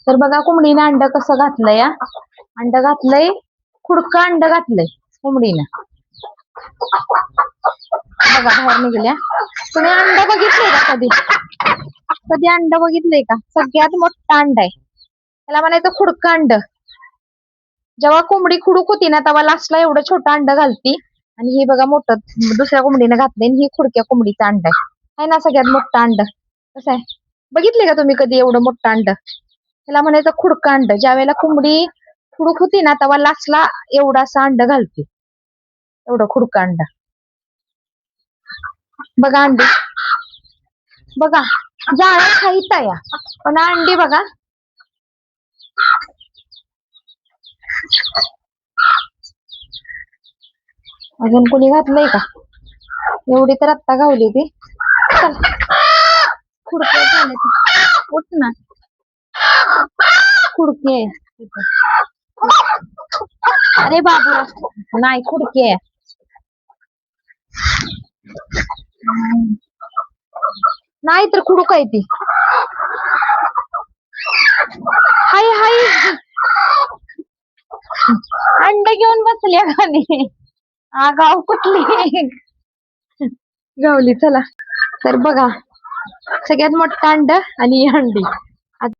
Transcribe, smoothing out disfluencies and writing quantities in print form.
तर बघा कोंबडीनं अंड कसं घातलंय. अंड घातलंय, खुडकं अंड घातलंय कोंबडीनं. बघा बाहेर निघल्या. तुम्ही अंड बघितलंय का कधी? कधी अंड बघितलंय का? सगळ्यात मोठं अंड आहे, त्याला म्हणायचं खुडकं अंड. जेव्हा कोंबडी खुडूक होती ना तेव्हा लास्टला एवढं छोटं अंड घालती, आणि हे बघा मोठं दुसऱ्या कोंबडीनं घातलंय, ही खुडक्या कोंबडीचं अंड आहे ना सगळ्यात मोठं अंड. कसं आहे बघितले का तुम्ही कधी एवढं मोठं अंड? त्याला म्हणायचं खुडकं अंड. ज्या वेळेला कोंबडी खुडूक होती ना तेव्हा लास्टला एवढं असं अंड घालते, एवढं खुडकं अंड. बघा अंडी, बघा जाळ्या खाईत या, पण अंडी बघा. अजून कोणी घातलंय का? एवढी तर आत्ता गावली ती. खुडके झाले ते, उठ ना. खुडके अरे बाबू, नाही खुडके आहे. नाही तर खुडूक आहे ती. हाय हाय, अंड घेऊन बसल्या खाली. गाव कुठली गावली. चला तर बघा, सगळ्यात मोठं अंड आणि अंडी.